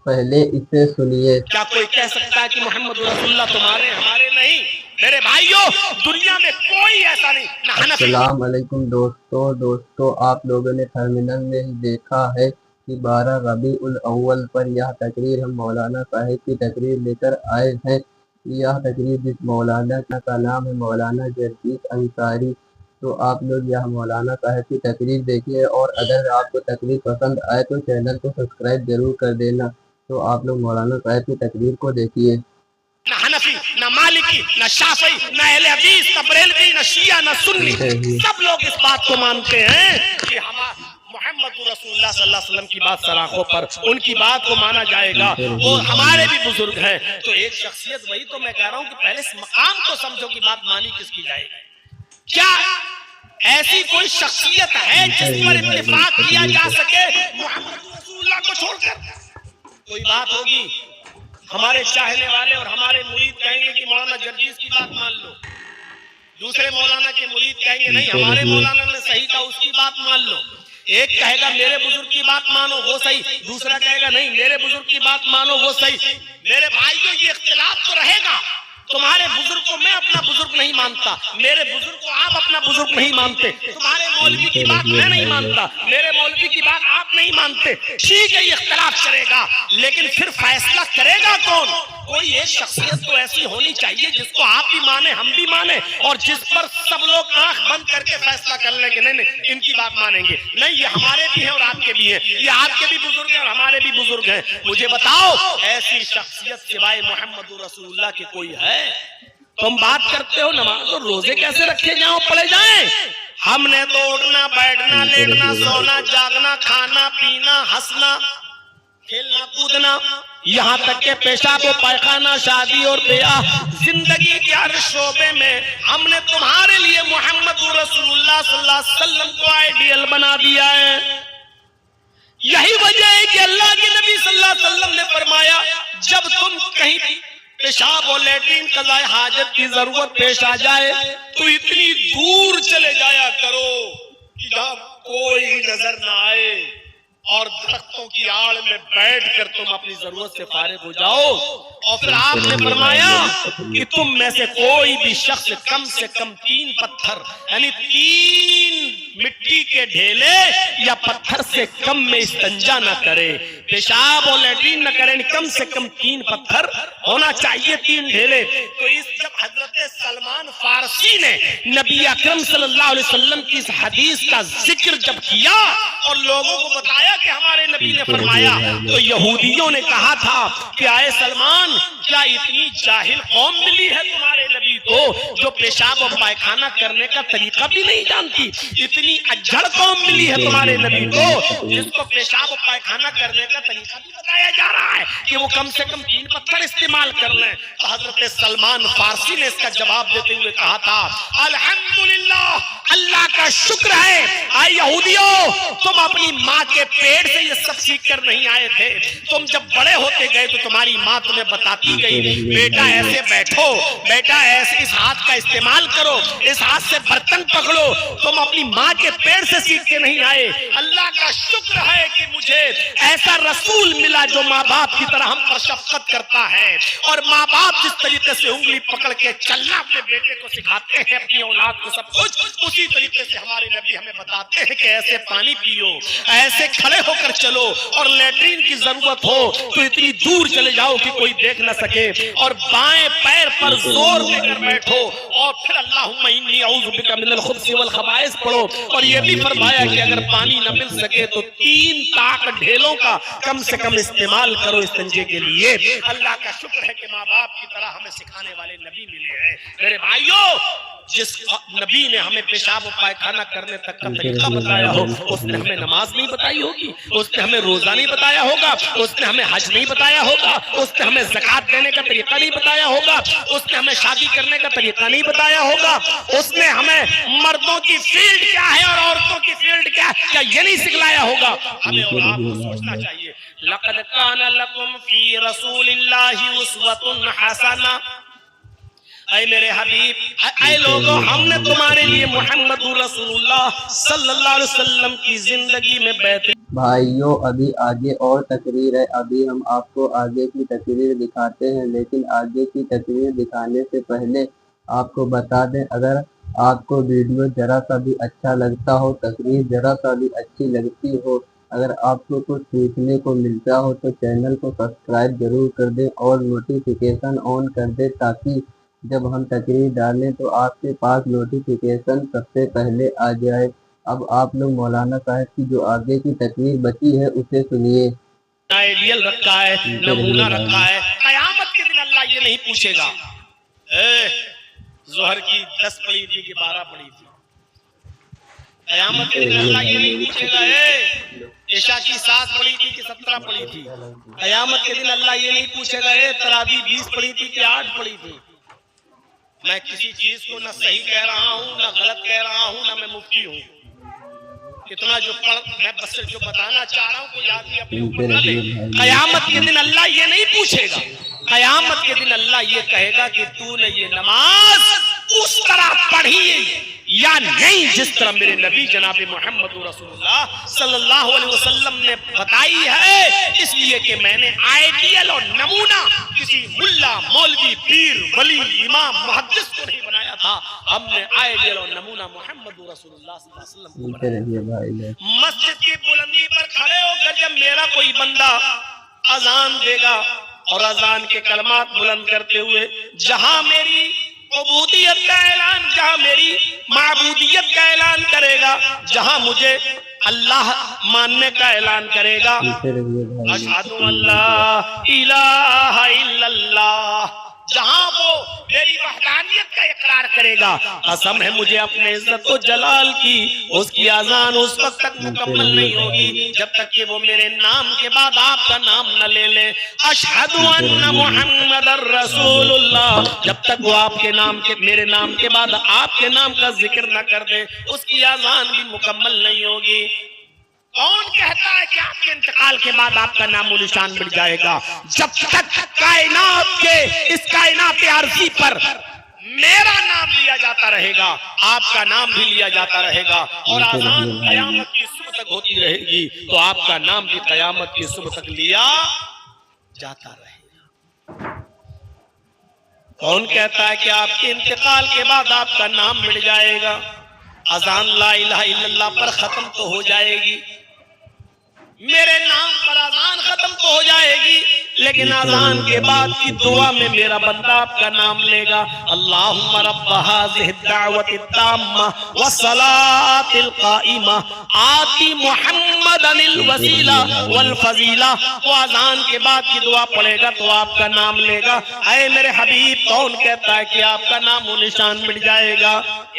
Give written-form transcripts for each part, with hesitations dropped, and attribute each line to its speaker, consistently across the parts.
Speaker 1: پہلے اسے سنیے۔
Speaker 2: کیا کوئی کہہ سکتا ہے کہ محمد رسول اللہ تمہارے ہمارے نہیں؟ میرے بھائیوں، دنیا میں کوئی ایسا نہیں، نہ حنفی۔
Speaker 1: السلام علیکم دوستو آپ لوگوں نے تھرمینل میں دیکھا ہے کہ 12 ربیع الاول پر یہ تقریر ہم مولانا صاحب کی تقریر لے کر آئے ہیں۔ یہ تقریر جس مولانا کا نام ہے مولانا جرجیس انصاری، تو آپ لوگ یہ مولانا صاحب کی تقریر دیکھیے، اور اگر آپ کو تقریر پسند آئے تو چینل کو سبسکرائب ضرور کر دینا۔ تو آپ لوگ مولانا صاحب کی تقریر کو دیکھیے۔
Speaker 2: نہ حنفی، نہ مالکی، نہ شافعی، نہ اہل حدیث، نہ بریلوی، نہ شیعہ، نہ سنی، سب لوگ اس بات کو مانتے ہیں کہ محمد رسول اللہ صلی اللہ علیہ وسلم کی بات سراخوں پر، ان کی بات کو مانا جائے گا۔ وہ ہمارے بھی بزرگ ہیں۔ تو ایک شخصیت، وہی تو میں کہہ رہا ہوں کہ پہلے اس مقام کو سمجھو کہ بات مانی کس کی جائے گی۔ کیا ایسی کوئی شخصیت ہے جس پر اتفاق کیا جا سکے محمد رسول اللہ کو چھوڑ کر؟ کوئی بات ہوگی؟ ہمارے چاہنے والے اور ہمارے مرید کہیں گے کہ مولانا جرجیس کی بات مان لو، دوسرے مولانا کے مرید کہیں گے نہیں ہمارے مولانا نے صحیح کہا اس کی بات مان لو۔ ایک کہے گا میرے بزرگ کی بات مانو وہ صحیح، دوسرا کہے گا نہیں میرے بزرگ کی بات مانو وہ صحیح۔ میرے بھائیوں، یہ اختلاف تو رہے گا۔ تمہارے بزرگ کو میں اپنا بزرگ نہیں مانتا، میرے بزرگ کو آپ اپنا بزرگ نہیں مانتے، تمہارے مولوی کی بات میں نہیں مانتا، میرے مولوی کی بات آپ نہیں مانتے۔ ٹھیک ہے، یہ اختلاف کرے گا، لیکن پھر فیصلہ کرے گا کون؟ کوئی ایک شخصیت تو ایسی ہونی چاہیے جس کو آپ بھی مانیں، ہم بھی مانیں، اور جس پر سب لوگ آنکھ بند کر کے فیصلہ کر لیں کہ نہیں ان کی بات مانیں گے۔ نہیں، یہ ہمارے بھی ہیں اور آپ کے بھی ہیں، یہ آپ کے بھی بزرگ ہیں اور ہمارے بھی بزرگ ہیں۔ مجھے بتاؤ ایسی شخصیت سوائے محمد رسول اللہ کی کوئی ہے؟ تم بات کرتے ہو نماز اور روزے کیسے رکھے جاؤ پڑے جائیں؟ ہم نے تو اٹھنا بیٹھنا لیٹنا سونا جاگنا کھانا پینا ہنسنا کھیلنا کودنا، یہاں تک کہ پیشاب و پائخانہ شادی اور بیاہ زندگی کے ہر شعبے میں ہم نے تمہارے لیے محمد رسول اللہ صلی اللہ علیہ وسلم کو آئیڈیل بنا دیا ہے۔ یہی وجہ ہے کہ اللہ کے نبی صلی اللہ علیہ وسلم نے فرمایا جب تم کہیں پیشاب اور لیٹرین قضاء حاجت کی ضرورت پیش آ جائے تو اتنی دور چلے جایا کرو کہ جہاں کوئی نظر نہ آئے، اور درختوں کی آڑ میں بیٹھ کر تم اپنی ضرورت سے فارغ ہو جاؤ۔ اور پھر آپ نے فرمایا کہ تم میں سے کوئی بھی شخص کم سے کم 3 پتھر یعنی 3 مٹی کے ڈھیلے یا پتھر سے کم میں استنجا نہ کرے، پیشاب اور لیٹرین نہ کرے، کم سے کم 3 پتھر ہونا چاہیے، 3 ڈھیلے۔ تو اس جب حضرت سلمان فارسی نے نبی اکرم صلی اللہ علیہ وسلم کی اس حدیث کا ذکر جب کیا اور لوگوں کو بتایا کہ ہمارے نبی نے فرمایا، تو یہودیوں نے کہا تھا کہ آئے سلمان، کیا اتنی جاہل قوم ملی ہے تمہارے نبی کو جو پیشاب و پائخانہ کرنے کا طریقہ بھی نہیں جانتی؟ اتنی اجھڑ قوم ملی ہے تمہارے نبی کو جس کو پیشاب و پائخانہ کرنے کا طریقہ بھی بتایا جا رہا ہے کہ وہ کم سے کم 3 پتھر استعمال کر لیں؟ تو حضرت سلمان فارسی نے اس کا جواب دیتے ہوئے کہا تھا الحمدللہ، اللہ کا شکر ہے، آئے یہودیوں تم اپنی ماں کے پیٹ سے یہ سب سیکھ کر نہیں آئے تھے، تم جب بڑے ہوتے گئے تو تمہاری ماں تمہیں بتاتی گئی بیٹا ایسے بیٹھو، بیٹا ایسے اس ہاتھ کا استعمال کرو، اس ہاتھ سے برتن پکڑو، تم اپنی ماں کے پیٹ سے سیکھ کے نہیں آئے۔ اللہ کا شکر ہے کہ مجھے ایسا رسول ملا جو ماں باپ کی طرح ہم پر شفقت کرتا ہے، اور ماں باپ جس طریقے سے انگلی پکڑ کے چلنا اپنے بیٹے کو سکھاتے ہیں، اپنی اولاد کو سب کچھ اسی طریقے سے ہمارے نبی ہمیں بتاتے ہیں کہ ایسے پانی پیو، ایسے کھڑے ہو کر چلو، اور لیٹرین کی ضرورت ہو تو اتنی دور چلے جاؤ کہ کوئی دیکھ نہ سکے، اور بائیں پیر پر زور دے کر بیٹھو، اور پھر اللہم انی اعوذ بک من الخبث والخبائث پڑھو۔ اور یہ بھی فرمایا کہ اگر پانی نہ مل سکے تو 3 طاق ڈھیلوں کا کم سے کم استعمال کرو استنجے کے لیے۔ اللہ کا شکر ہے کہ ماں باپ کی طرح ہمیں سکھانے والے نبی ملے ہیں۔ میرے بھائیوں، جس نبی نے ہمیں پیشاب و پائخانہ کرنے تک کا طریقہ بتایا ہو، اس نے ہمیں نماز نہیں بتائی ہوگی، اس نے ہمیں روزہ نہیں بتایا ہوگا، اس نے ہمیں حج نہیں بتایا ہوگا، اس نے ہمیں زکوٰۃ دینے کا طریقہ نہیں بتایا ہوگا، اس نے ہمیں شادی کرنے کا طریقہ نہیں بتایا ہوگا، اس نے ہمیں مردوں کی فیلڈ کیا ہے اور عورتوں کی فیلڈ کیا ہے کیا یہ نہیں سکھلایا ہوگا؟ ہمیں اور آپ کو سوچنا چاہیے۔ لَقَدْ كَانَ لَكُمْ فِي رَسُولِ اللَّهِ أُسْوَةٌ حَسَنَةٌ، اے میرے حبیب، اے لوگوں، ہم نے تمہارے لیے محمد رسول اللہ صلی اللہ علیہ وسلم کی زندگی میں بہترین
Speaker 1: بھائیوں ابھی آگے اور تقریر ہے، ابھی ہم آپ کو آگے کی تقریر دکھاتے ہیں، لیکن آگے کی تقریر دکھانے سے پہلے آپ کو بتا دیں، اگر آپ کو ویڈیو ذرا سا بھی اچھا لگتا ہو، تقریر ذرا سا بھی اچھی لگتی ہو، اگر آپ کو کچھ سیکھنے کو ملتا ہو تو چینل کو سبسکرائب ضرور کر دیں اور نوٹیفیکیشن آن کر دیں، تاکہ جب ہم تقریر ڈالیں تو آپ کے پاس نوٹیفیکیشن سب سے پہلے آ جائے۔ اب آپ لوگ مولانا صاحب کی جو آگے کی تقریر بچی ہے اسے سنیے۔
Speaker 2: آئیڈیل رکھا ہے، نمونہ رکھا ہے، قیامت کے دن اللہ یہ نہیں پوچھے گا ظہر کی 10 پڑھی تھی کہ 12 پڑھی تھی۔ قیامت کے دن اللہ یہ نہیں پوچھے گا عشاء کی 7 پڑھی تھی کہ 17 پڑھی تھی۔ قیامت کے دن اللہ یہ نہیں پوچھے گا تراویح 20 پڑھی تھی کہ 8 پڑھی تھی۔ میں کسی چیز کو نہ صحیح کہہ رہا ہوں نہ غلط کہہ رہا ہوں، نہ میں مفتی ہوں۔ اتنا جو میں بس صرف جو بتانا چاہ رہا ہوں کوئی آدمی اپنے اوپر نہ لے۔ قیامت کے دن اللہ یہ نہیں پوچھے گا، قیامت کے دن اللہ یہ کہے گا کہ تو نے یہ نماز اس طرح پڑھی یا نہیں جس طرح میرے نبی جناب محمد رسول اللہ صلی اللہ علیہ وسلم نے بتائی ہے، اس لیے کہ میں نے آئیڈیل اور نمونہ کسی ملا، مولوی، پیر، ولی، امام، محدث کو نہیں بنایا تھا، ہم نے آئیڈیل اور نمونہ محمد رسول اللہ صلی اللہ علیہ وسلم کو بنایا۔ مسجد کی بلندی پر کھڑے ہو کر جب میرا کوئی بندہ اذان دے گا اور اذان کے کلمات بلند کرتے ہوئے جہاں میری عبودیت کا اعلان، جہاں میری معبودیت کا اعلان کرے گا، جہاں مجھے اللہ ماننے کا اعلان کرے گا، اشہد ان لا الہ الا اللہ، جہاں وہ میری وحدانیت کا اقرار کرے گا، قسم ہے مجھے اپنے عزت و جلال کی، اس کی اذان اس وقت تک مکمل نہیں ہوگی جب تک کہ وہ میرے نام کے بعد آپ کا نام نہ لے لے، اشہد ان محمد الرسول اللہ، جب تک وہ آپ کے نام کے میرے نام کے بعد آپ کے نام کا ذکر نہ کر دے اس کی اذان بھی مکمل نہیں ہوگی۔ کون کہتا ہے کہ آپ کے انتقال کے بعد آپ کا نام و نشان مٹ جائے گا؟ جب تک کائنات کے اس کائنات عرضی پر میرا نام لیا جاتا رہے گا، آپ کا نام بھی لیا جاتا رہے گا، اور اذان قیامت کی صبح تک ہوتی رہے گی تو آپ کا نام بھی قیامت کی صبح تک لیا جاتا رہے گا۔ کون کہتا ہے کہ آپ کے انتقال کے بعد آپ کا نام مٹ جائے گا؟ اذان لا الہ الا اللہ پر ختم تو ہو جائے گی، میرے نام پر اذان ختم تو ہو جائے گی، لیکن اذان کے بعد کی دعا میں میرا بندہ آپ کا نام لے گا، اللہم رب هذه الدعوة التامة والصلاة القائمة آتی محمدا الوسیلہ والفضیلہ، وہ اذان کے بعد کی دعا پڑھے گا تو آپ کا نام لے گا۔ اے میرے حبیب، کون کہتا ہے کہ آپ کا نام و نشان مٹ جائے گا؟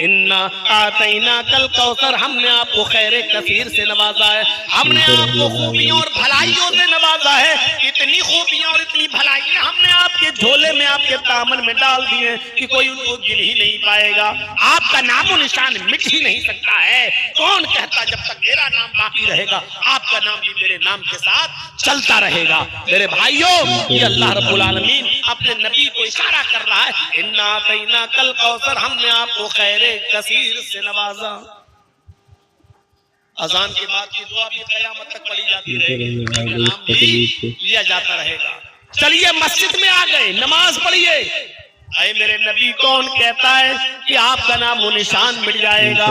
Speaker 2: انا اعطیناک الکوثر، ہم نے آپ کو خیر کثیر سے نوازا ہے، ہم نے آپ کو خوبیوں اور بھلائیوں سے نوازا ہے، اتنی خوبیاں اور اتنی بھلائیاں ہم نے آپ کے جھولے میں، آپ کے دامن میں ڈال دی ہیں کہ کوئی ان کو گن ہی نہیں پائے گا، آپ کا نام و نشان مٹ ہی نہیں سکتا ہے۔ کون کہتا جب تک میرا نام باقی رہے گا آپ کا نام بھی میرے نام کے ساتھ چلتا رہے گا؟ میرے بھائیوں، یہ اللہ رب العالمین اپنے نبی کو اشارہ کر رہا ہے، انا اعطیناک الکوثر، ہم نے آپ کو خیر کثیر سے نوازا۔ اذان کے بعد کی دعا بھی قیامت تک پڑھی جاتی رہے گی، نام بھی لیا جاتا رہے گا۔ چلیے مسجد میں آ گئے، نماز پڑھیے۔ اے میرے نبی، کون کہتا ہے کہ آپ کا نام و نشان مٹ جائے گا؟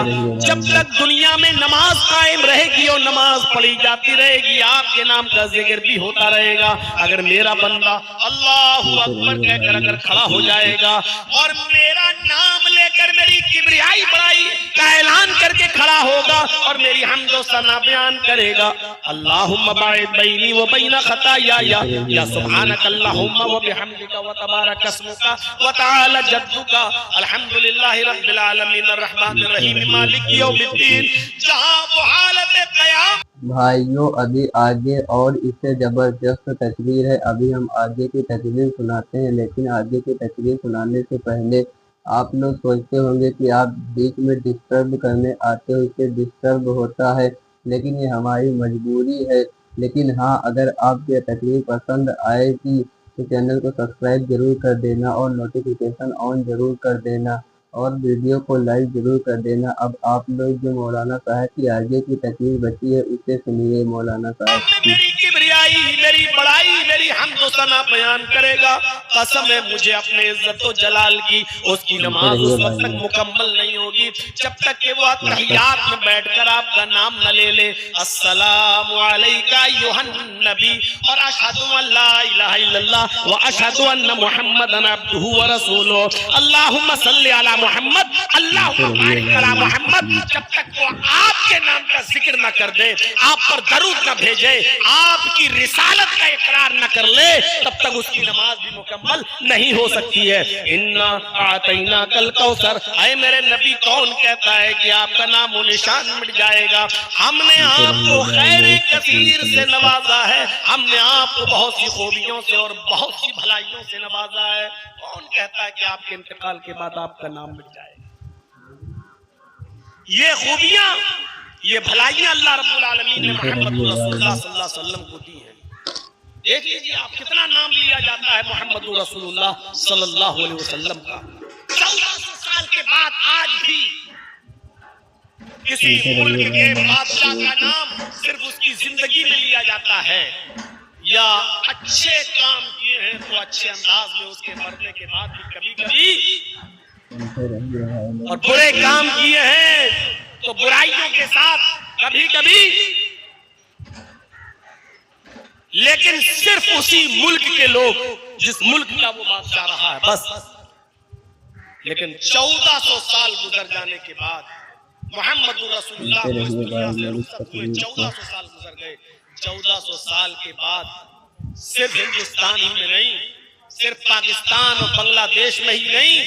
Speaker 2: جب تک دنیا میں نماز قائم رہے گی اور نماز پڑھی جاتی رہے گی، آپ کے نام کا ذکر بھی ہوتا رہے گا۔ اگر میرا بندہ اللہ اکبر کہہ کر اگر کھڑا ہو جائے گا اور میرا نام لے کر میری کبریائی بڑائی کا اعلان کر کے کھڑا ہوگا اور میری حمد و ثنا بیان کرے گا، اللہم باعد بینی و بین خطایایا، یا سبحانک اللہم و بحمدک و تبارک اسمک وتعالی جدک، الحمدللہ رب العالمین الرحمن الرحیم مالک یوم الدین، جہاں وہ حالت قیام۔
Speaker 1: بھائیوں ابھی آگے اور اس سے زبردست تقریر ہے، ابھی ہم آگے کی تقریر سناتے ہیں، لیکن آگے کی تقریر سنانے سے پہلے آپ لوگ سوچتے ہوں گے کہ آپ بیچ میں ڈسٹرب کرنے آتے ہو، اس سے ڈسٹرب ہوتا ہے، لیکن یہ ہماری مجبوری ہے۔ لیکن ہاں، اگر آپ کی تقریر پسند آئے گی تو چینل کو سبسکرائب ضرور کر دینا اور نوٹیفیکیشن آن ضرور کر دینا، اور ویڈیو کو لائک ضرور کر دینا۔ اب آپ لوگ جو مولانا صاحب کی آگے کی تقریر بچی ہے اسے سنیے مولانا صاحب کی۔
Speaker 2: میری کبریائی، میری بڑائی، میری حمد و ثنا بیان کرے گا، قسم ہے مجھے اپنے عزت و جلال کی، اس کی نماز اس وقت تک مکمل نہیں ہوگی جب تک کہ وہ تحیات میں بیٹھ کر آپ کا نام نہ لے لے، السلام علیکہ ایھا النبی اور اشہد ان لا الہ الا اللہ و اشہد ان محمدا عبدہ و رسولہ، اللہم صلی علی محمد، اللہم بارک علی محمد۔ جب تک وہ آپ کے نام کا ذکر نہ کر دے، آپ پر درود نہ بھیجے، آپ کی رسالت کا اقرار نہ کر لے، تب تک اس کی نماز بھی مکمل نہیں ہو سکتی ہے۔ انا اعطیناک الکوثر، اے میرے نبی کون کہتا ہے کہ آپ کا نام و نشان مٹ جائے گا؟ ہم نے آپ کو خیر کثیر سے نوازا ہے، ہم نے آپ کو بہت سی خوبیوں سے اور بہت سی بھلائیوں سے نوازا ہے، کون کہتا ہے کہ آپ کے انتقال کے بعد آپ کا نام مٹ جائے گا؟ یہ خوبیاں، یہ بھلائیاں اللہ رب العالمین نے محمد رسول اللہ صلی اللہ علیہ وسلم کو دی ہیں۔ دیکھ لیجیے آپ کتنا نام لیا جاتا ہے محمد رسول اللہ صلی اللہ علیہ وسلم کا۔ 1400 سال کے بعد آج بھی کسی ملک کے بادشاہ کا نام صرف اس کی زندگی میں لیا جاتا ہے، یا اچھے کام کیے ہیں تو اچھے انداز میں اس کے مرنے کے بعد بھی کبھی کبھی، اور برے کام کیے ہیں تو برائیوں کے ساتھ کبھی کبھی، لیکن صرف اسی ملک کے لوگ جس ملک کا وہ بادشاہ رہا ہے بس۔ لیکن 1400 سال گزر جانے کے بعد محمد رسول اللہ کو اس دنیا سے رخصت ہوئے، 1400 سال گزر گئے۔ 1400 سال کے بعد صرف ہندوستان ہی میں نہیں، صرف پاکستان اور بنگلہ دیش میں ہی نہیں،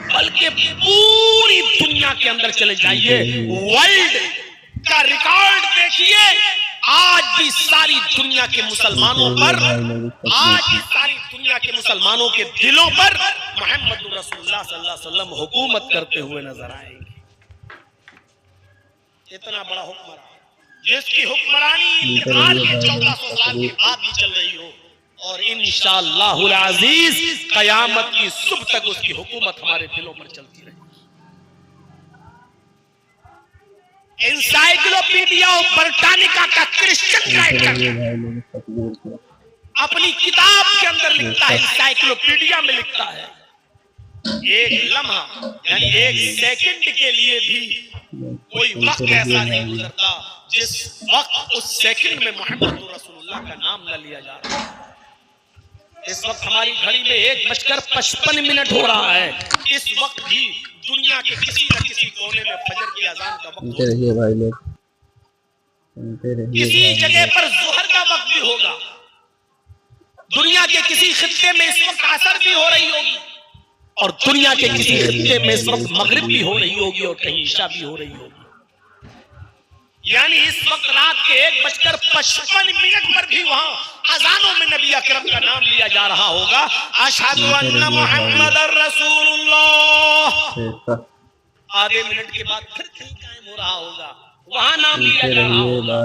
Speaker 2: بلکہ پوری دنیا کے اندر چلے جائیے، ورلڈ کا ریکارڈ دیکھیے، آج بھی ساری دنیا کے مسلمانوں پر، آج بھی ساری دنیا کے مسلمانوں کے دلوں پر محمد رسول اللہ صلی اللہ علیہ وسلم حکومت کرتے ہوئے نظر آئیں گے۔ اتنا بڑا حکمران جس کی حکمرانی آج بھی 1400 سال کے بعد بھی چل رہی ہو، اور انشاءاللہ العزیز قیامت کی صبح تک اس کی حکومت ہمارے دلوں پر چلتی رہے۔ انسائیکلوپیڈیا برٹانیکا کا کرسچن رائٹر اپنی کتاب کے اندر لکھتا ہے، انسائیکلوپیڈیا میں لکھتا ہے، ایک لمحہ یعنی ایک سیکنڈ کے لیے بھی کوئی وقت ایسا نہیں گزرتا جس وقت اس سیکنڈ میں محمد رسول اللہ کا نام نہ لیا جا رہا ہے۔ اس وقت ہماری گھڑی میں 1:55 ہو رہا ہے، اس وقت بھی دنیا کے کسی نہ کسی کونے میں فجر کی اذان کا وقت ہوگا، کسی جگہ پر ظہر کا وقت بھی ہوگا، دنیا کے کسی خطے میں اس وقت عصر بھی ہو رہی ہوگی، اور دنیا کے کسی خطے میں اس وقت مغرب بھی ہو رہی ہوگی، اور کہیں عشاء بھی ہو رہی ہوگی۔ یعنی اس وقت رات کے 1:55 پر بھی وہاں اذانوں میں نبی اکرم کا نام لیا جا رہا ہوگا، اشہد ان محمد رسول اللہ۔ آدھے منٹ کے بعد پھر کہیں قائم ہو رہا ہوگا، وہاں نام لیا جا رہا ہوگا،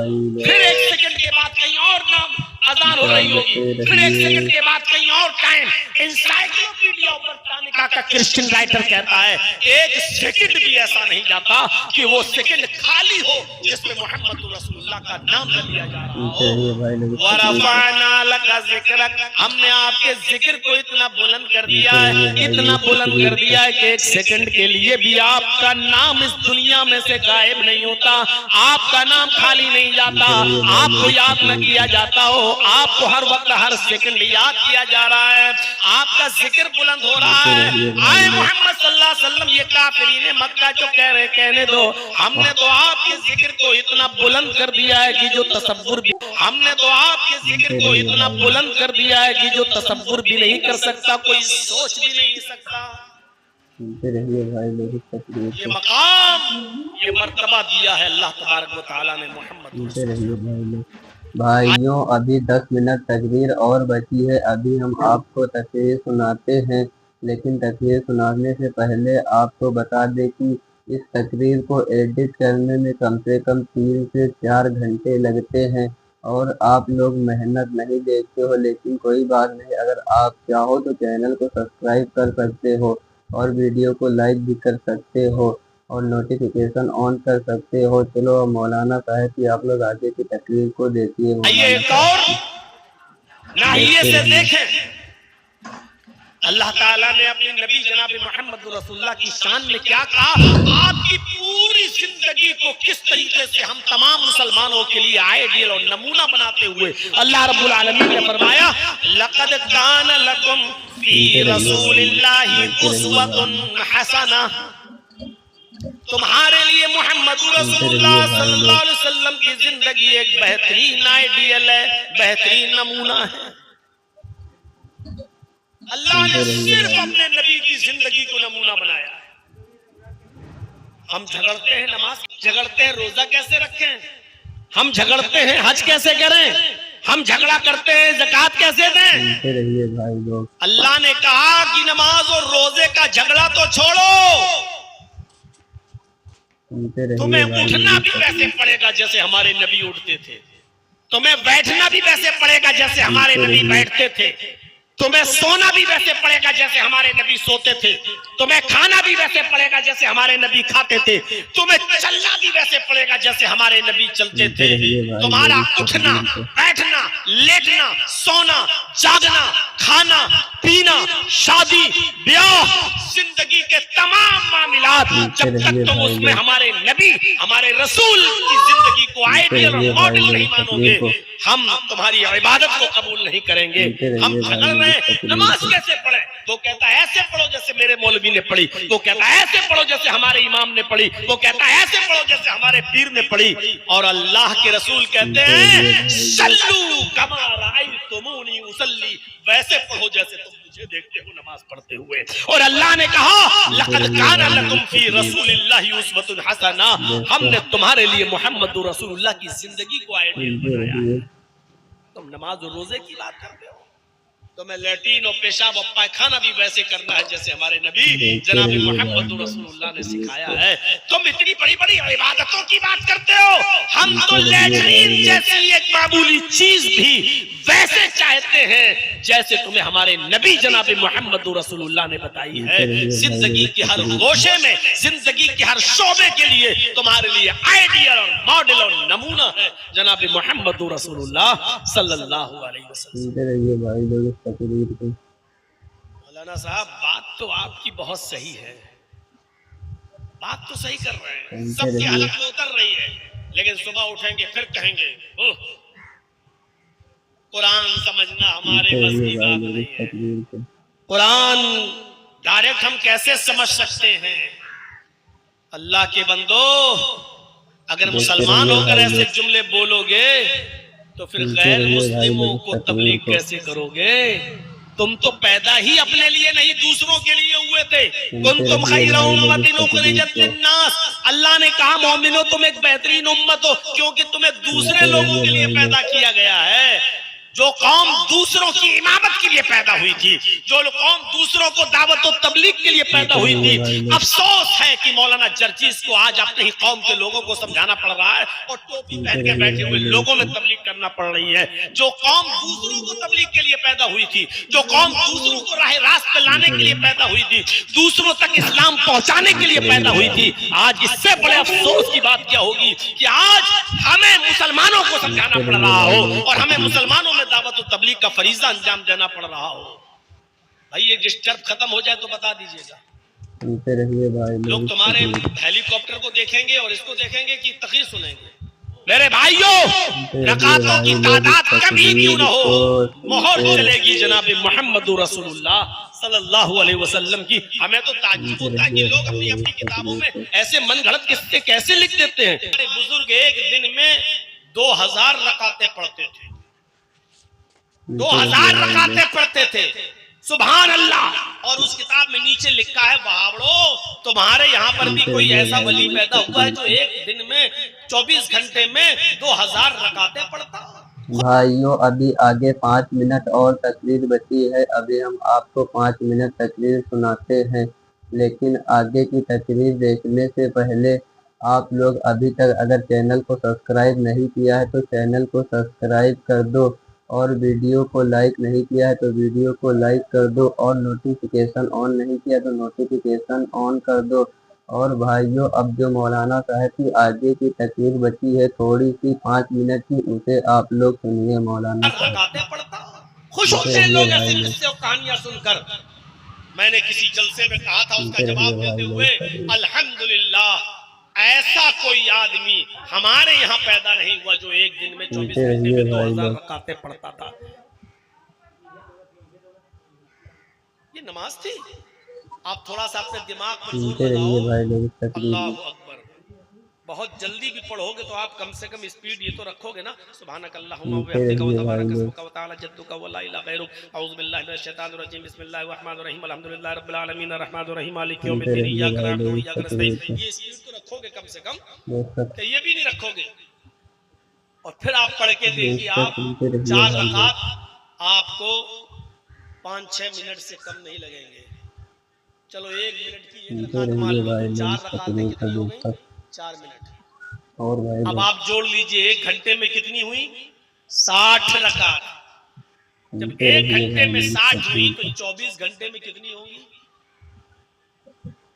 Speaker 2: پھر 1 سیکنڈ کے بعد کہیں اور نام اذان ہو رہی ہوگی، پھر 1 سیکنڈ کے بعد کہیں اور ٹائم۔ انسائیکلوپیڈیا برٹانیکا کا کرسچن رائٹر کہتا ہے 1 سیکنڈ بھی ایسا نہیں جاتا کہ وہ سیکنڈ خالی ہو جس میں محمد رسول اللہ کا نام نہ لیا جا رہا ہو۔ وَرَفَعْنَا لَكَ ذِكْرَكَ، ہم نے آپ کے ذکر کو اتنا بلند کر دیا ہے، اتنا بلند کر دیا ہے کہ 1 سیکنڈ کے لیے بھی آپ کا نام اس دنیا میں سے غائب نہیں ہوتا، آپ کا نام خالی نہیں جاتا، آپ کو یاد نہ کیا جاتا ہو، آپ کو ہر وقت ہر سیکنڈ یاد کیا جا رہا ہے، آپ کا ذکر بلند ہو رہا ہے۔ آئے محمد صلی اللہ علیہ وسلم، یہ کافرین مکہ جو کہہ رہے کہنے دو، ہم نے تو آپ کے ذکر کو اتنا بلند کر دیا ہے کہ جو تصور بھی، ہم نے تو آپ کے ذکر کو اتنا بلند کر دیا ہے کہ جو تصور بھی نہیں کر سکتا، کوئی سوچ بھی نہیں سکتا۔ یہ مقام، یہ مرتبہ دیا ہے اللہ تبارک و تعالیٰ نے محمد۔
Speaker 1: بھائیوں ابھی 10 منٹ تقریر اور بچی ہے، ابھی ہم آپ کو تقریر سناتے ہیں، لیکن تقریر سنانے سے پہلے آپ کو بتا دیں کہ اس تقریر کو ایڈٹ کرنے میں کم سے کم 3 سے 4 گھنٹے لگتے ہیں، اور آپ لوگ محنت نہیں دیکھتے ہو، لیکن کوئی بات نہیں، اگر آپ چاہو تو چینل کو سبسکرائب کر سکتے ہو، اور ویڈیو کو لائک بھی کر سکتے ہو اور نوٹیفیکیشن آن کر سکتے ہو۔ چلو مولانا صاحب کی آپ لوگ آگے کی تقریر کو دیکھیے۔
Speaker 2: ایک اور ناحیے سے دیکھیں اللہ تعالیٰ نے اپنے نبی جناب محمد رسول اللہ کی شان میں کیا کہا، آپ کی پوری زندگی کو کس طریقے سے ہم تمام مسلمانوں کے لیے آئیڈیل اور نمونہ بناتے ہوئے اللہ رب العالمین نے فرمایا لَقَدْ كَانَ لَكُمْ فِي رَسُولِ اللَّهِ أُسْوَةٌ حَسَنَةٌ، تمہارے لیے محمد رسول اللہ صلی اللہ علیہ وسلم کی زندگی ایک بہترین آئیڈیل ہے، بہترین نمونہ ہے۔ اللہ نے صرف اپنے نبی کی زندگی کو نمونہ بنایا ہے۔ ہم جھگڑتے ہیں نماز، جھگڑتے ہیں روزہ کیسے رکھیں، ہم جھگڑتے ہیں حج کیسے کریں، ہم جھگڑا کرتے ہیں زکوٰۃ کیسے دیں۔ اللہ نے کہا کہ نماز اور روزے کا جھگڑا تو چھوڑو، تمہیں اٹھنا بھی ویسے پڑے گا جیسے ہمارے نبی اٹھتے تھے، تمہیں بیٹھنا بھی ویسے پڑے گا جیسے ہمارے نبی بیٹھتے تھے، تمہیں سونا بھی ویسے پڑے گا جیسے ہمارے نبی سوتے تھے، تمہیں کھانا بھی ویسے پڑے گا جیسے ہمارے نبی کھاتے تھے، تمہیں چلنا بھی ویسے پڑے گا جیسے ہمارے نبی چلتے تھے۔ تمہارا اٹھنا، بیٹھنا، لیٹنا، سونا، جاگنا، کھانا، پینا، شادی، بیاہ، زندگی کے تمام معاملات جب تک تم اس میں ہمارے نبی، ہمارے رسول کی زندگی کو آئیڈیل اور ماڈل نہیں مانو گے، ہم تمہاری عبادت کو قبول نہیں کریں گے۔ ہم جھگڑ رہے ہیں نماز کیسے پڑھیں، وہ کہتا ہے ایسے پڑھو جیسے میرے مولوی نے پڑھی، وہ کہتا ہے ایسے پڑھو جیسے ہمارے امام نے پڑھی، وہ کہتا ہے ایسے پڑھو جیسے ہمارے پیر نے پڑھی، اور اللہ کے رسول کہتے ہیں صلو کما رأیتمونی اصلی، ویسے پڑھو جیسے تم مجھے دیکھتے ہو نماز پڑھتے ہوئے۔ اور اللہ نے کہا لقد کان لکم فی رسول اللہ اسوۃ حسنہ، ہم نے تمہارے لیے محمد رسول اللہ کی زندگی کو آئیڈیل بنایا ہے۔ تم نماز اور روزے کی بات کرتے ہو، تمہیں لیٹرین اور پیشاب اور پائخانہ بھی ویسے کرنا ہے جیسے ہمارے نبی جناب محمد رسول اللہ نے سکھایا ہے۔ تم اتنی بڑی بڑی عبادتوں کی بات کرتے ہو، ہم تو لیٹرین جیسی ایک معمولی چیز بھی ویسے چاہتے ہیں جیسے تمہیں ہمارے نبی جناب محمد رسول اللہ نے بتائی ہے۔ زندگی کے ہر گوشے میں، زندگی کے ہر شعبے کے لیے تمہارے لیے آئیڈیل اور ماڈل اور نمونہ ہے جناب محمد رسول اللہ صلی اللہ علیہ وسلم۔ مولانا صاحب بات تو آپ کی بہت صحیح ہے، بات تو صحیح کر رہے ہیں، سب کی حلق میں اتر رہی ہے، لیکن صبح اٹھیں گے پھر کہیں گے قرآن سمجھنا ہمارے بس کی بات نہیں ہے۔ قرآن ڈائریکٹ ہم کیسے سمجھ سکتے ہیں؟ اللہ کے بندو، اگر مسلمان ہو کر ایسے جملے بولو گے تو پھر غیر مسلموں کو تبلیغ کیسے کرو گے؟ تم تو پیدا ہی اپنے لیے نہیں دوسروں کے لیے ہوئے تھے۔ کنتم خیر امۃ اخرجت للناس، اللہ نے کہا مومنو تم ایک بہترین امت ہو کیونکہ تمہیں دوسرے لوگوں کے لیے پیدا کیا گیا ہے۔ جو قوم دوسروں کی امامت کے لیے پیدا ہوئی تھی، جو قوم دوسروں کو دعوت و تبلیغ کے لیے پیدا ہوئی تھی، افسوس ہے کہ مولانا جرجیس کو آج اپنے ہی قوم کے لوگوں کو سمجھانا پڑ رہا ہے اور ٹوپی پہن کے بیٹھے ہوئے لوگوں میں تبلیغ کرنا پڑ رہی ہے۔ جو قوم دوسروں کو تبلیغ کے لیے پیدا ہوئی تھی، جو قوم دوسروں کو راہ راست پہ لانے کے لیے پیدا ہوئی تھی، دوسروں تک اسلام پہنچانے کے لیے پیدا ہوئی تھی، آج اس سے بڑے افسوس کی بات کیا ہوگی کہ آج ہمیں مسلمانوں کو سمجھانا پڑ رہا ہو اور ہمیں مسلمانوں میں دعوت و تبلیغ کا فریضہ انجام دینا پڑ رہا ہو۔ بھائی یہ ڈسٹرب ختم ہو جائے تو بتا دیجئے گا۔ لوگ تمہارے ہیلی کاپٹر کو دیکھیں گے اور اس کو دیکھیں گے کہ تقریر سنیں گے۔ میرے بھائیوں، رکعتوں کی تعداد کم ہی کیوں نہ ہو، مہر چلے گی جناب محمد رسول اللہ صلی اللہ علیہ وسلم کی۔ ہمیں تو تعجب ہوتا ہے کہ لوگ اپنی اپنی کتابوں میں ایسے من گھڑت قصے کیسے لکھ دیتے ہیں۔ بزرگ ایک دن میں 2000 رکعتیں پڑھتے تھے، 2000 رکعتیں پڑھتے تھے، سبحان اللہ۔ اور اس کتاب میں نیچے لکھا ہے بہاوڑو تمہارے یہاں پر بھی کوئی ایسا ولی پیدا ہوا ہے جو ایک دن میں 24 گھنٹے میں 2000 رکعتیں پڑھتا۔
Speaker 1: بھائیوں ابھی آگے 5 منٹ اور تقریر بچی ہے، ابھی ہم آپ کو 5 منٹ تقریر سناتے ہیں، لیکن آگے کی تقریر دیکھنے سے پہلے آپ لوگ ابھی تک اگر چینل کو سبسکرائب نہیں کیا ہے تو چینل کو سبسکرائب کر دو اور ویڈیو کو لائک نہیں کیا ہے تو ویڈیو کو لائک کر دو، اور نوٹیفیکیشن آن نہیں کیا تو نوٹیفیکیشن آن کر دو۔ اور بھائیوں، اب جو مولانا صاحب کی آگے کی تقریر بچی ہے تھوڑی سی 5 منٹ کی، اسے آپ لوگ سنیے مولانا صاحب۔
Speaker 2: خوش ہوتے ہیں لوگ ایسے قصے اور کہانیاں سن کر۔ میں نے کسی جلسے میں کہا تھا، اس کا جواب دیتے ہوئے، الحمدللہ ایسا کوئی آدمی ہمارے یہاں پیدا نہیں ہوا جو ایک دن میں 24 گھنٹے میں 2000 رکعتیں پڑھتا تھا۔ یہ نماز تھی؟ آپ تھوڑا سا اپنے دماغ پر زور لگاؤ۔ اللہ اکبر۔ بہت جلدی بھی پڑھو گے تو آپ کم سے کم اسپیڈ یہ تو رکھو گے نا، سبحانک اللہم و بحمدک و تبارک اسمک و تعالی جدک و لا الہ غیرک، اعوذ باللہ من الشیطان الرجیم، بسم اللہ الرحمن الرحیم، الحمدللہ رب العالمین، الرحمن الرحیم، مالک یوم الدین، ایاک نعبد و ایاک نستعین۔ یہ اسپیڈ تو رکھو گے کم سے کم، کہ یہ بھی نہیں رکھو گے۔ اور پھر آپ پڑھ کے دیکھیے، آپ 4 رکعت آپ کو 5-6 منٹ سے کم نہیں لگیں گے۔ چلو 1 منٹ کی 1 رکعت مان لو، 4 رکعتیں کتنی ہو گئیں؟ 4 منٹ۔ اب آپ جوڑ لیجئے 1 گھنٹے میں کتنی ہوئی؟ 60 رکعت۔ جب 1 گھنٹے میں 60 ہوئی تو 24 گھنٹے میں کتنی ہوگی؟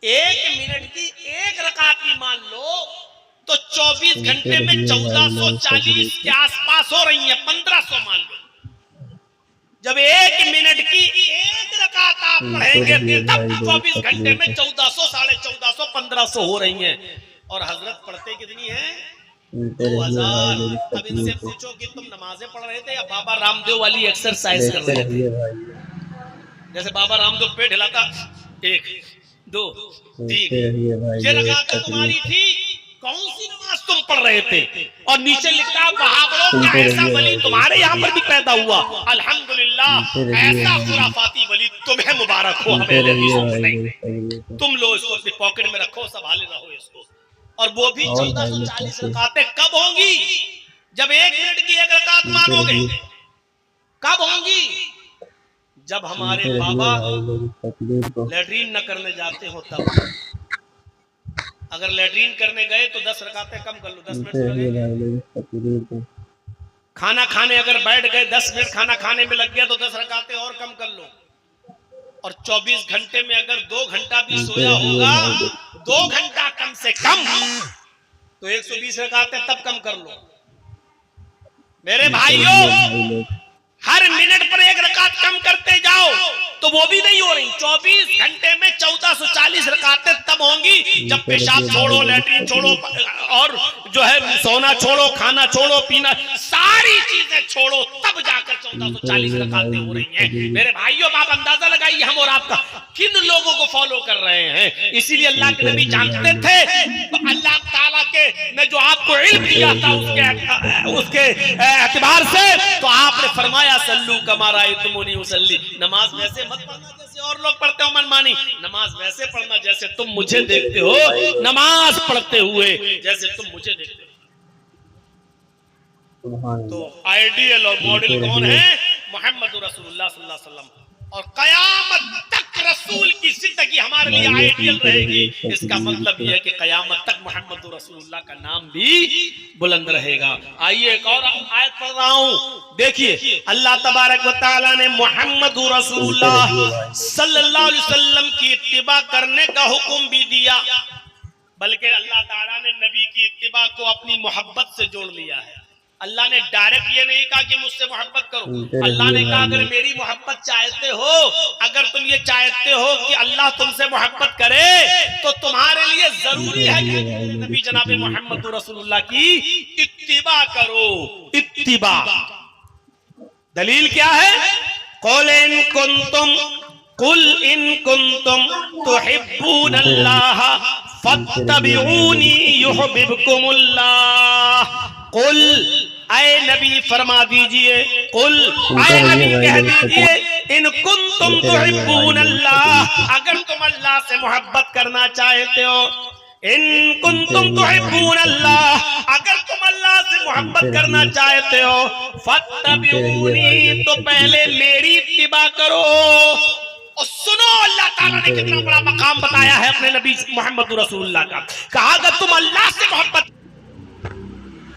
Speaker 2: 1 منٹ کی 1 رکعت بھی مان لو تو 24 گھنٹے میں 1440 کے آس پاس ہو رہی ہیں، 1500 مان لو۔ جب 1 منٹ کی 1 رکعت آپ پڑھیں گے تب 24 گھنٹے میں 1400، 1450، 1500 ہو رہی ہیں۔ اور حضرت پڑھتے کتنی ہیں؟ 2000۔ اب ان سے پوچھو کہ تم نمازیں پڑھ رہے تھے یا بابا رام دیو والی ایکسرسائز کر رہے تھے؟ جیسے بابا رام دیو پیٹ ہلاتا، 1 2 3، یہ رکعتیں تمہاری تھی؟ کون سی نماز تم پڑھ رہے تھے؟ اور نیچے لکھا وہابوں کا ایسا ولی تمہارے یہاں پر بھی پیدا ہوا، الحمدللہ ایسا خرافاتی ولی تمہیں مبارک ہو، ہمیں حدیثوں میں نہیں۔ تم لو اس کو اپنی پاکٹ میں رکھو، سنبھالے رہو اس کو۔ اور وہ بھی 1440 رکعتیں کب ہوں گی؟ جب 1 منٹ کی 1 رکعت مانو گے۔ کب ہوں گی؟ جب ہمارے بابا لیٹرین نہ کرنے جاتے ہو تب۔ اگر لیٹرین کرنے گئے تو 10 رکعتیں کم کر لو، 10 منٹ لگیں گے۔ کھانا کھانے اگر بیٹھ گئے 10 منٹ کھانا کھانے میں لگ گیا تو 10 رکعتیں اور کم کر لو۔ اور 24 گھنٹے میں اگر 2 گھنٹہ بھی سویا ہوگا، 2 گھنٹہ کم سے کم، تو 120 رکعتیں تب کم کر لو۔ میرے بھائیوں، ہر منٹ پر 1 رکعت کم کرتے جاؤ تو وہ بھی نہیں ہو رہی۔ 24 گھنٹے میں 1440 رکعتیں تب ہوں گی جب پیشاب چھوڑو، لیٹرین چھوڑو، اور جو ہے سونا چھوڑو، کھانا چھوڑو، پینا، ساری چیزیں چھوڑو، تب جا کر 1440 رکعتیں ہو رہی ہیں۔ میرے بھائیوں، آپ اندازہ لگائیے ہم اور آپ کا کن لوگوں کو فالو کر رہے ہیں۔ اسی لیے اللہ کے نبی جانتے تھے، تو اللہ تعالیٰ کے نے جو آپ کو علم دیا تھا اس کے اعتبار سے، تو آپ نے فرمایا صلو کما رأیتمونی اصلی، نماز ویسے مت پڑھنا جیسے اور لوگ پڑھتے ہو من مانی، نماز ویسے پڑھنا جیسے تم مجھے دیکھتے ہو، نماز پڑھتے ہوئے جیسے تم مجھے دیکھتے ہو۔ تو آئیڈیل اور ماڈل کون ہے؟ محمد رسول اللہ صلی اللہ علیہ وسلم۔ اور قیامت تک رسول کی زندگی ہمارے لیے آئیڈیل رہے گی۔ اس کا مطلب یہ ہے کہ قیامت تک محمد رسول اللہ کا نام بھی بلند رہے گا۔ آئیے ایک اور آیت پڑھ رہا ہوں، دیکھیے اللہ تبارک و تعالیٰ نے محمد رسول اللہ صلی اللہ علیہ وسلم کی اتباع کرنے کا حکم بھی دیا، بلکہ اللہ تعالیٰ نے نبی کی اتباع کو اپنی محبت سے جوڑ لیا ہے۔ اللہ نے ڈائریکٹ یہ نہیں کہا کہ مجھ سے محبت کرو، اللہ نے کہا اگر میری محبت چاہتے ہو، اگر تم یہ چاہتے ہو کہ اللہ تم سے محبت کرے، تو تمہارے لیے ضروری ہے کہ نبی جناب محمد رسول اللہ کی اتباع کرو۔ اتباع دلیل کیا ہے؟ قُلْ إِن كُنتُمْ تُحِبُّونَ اللَّهَ فَاتَّبِعُونِي يُحْبِبْكُمُ اللَّهُ۔ قل، اے نبی فرما دیجئے، قل، اے نبی کہہ دیجئے، ان کنتم تحبون اللہ، اگر تم اللہ سے محبت کرنا چاہتے ہو، ان کنتم تحبون اللہ، اگر تم اللہ سے محبت کرنا چاہتے ہو، فاتبعونی، تو پہلے میری اتباع کرو۔ اور سنو اللہ تعالیٰ نے کتنا بڑا مقام بتایا ہے اپنے نبی محمد رسول اللہ کا، کہا اگر تم اللہ سے محبت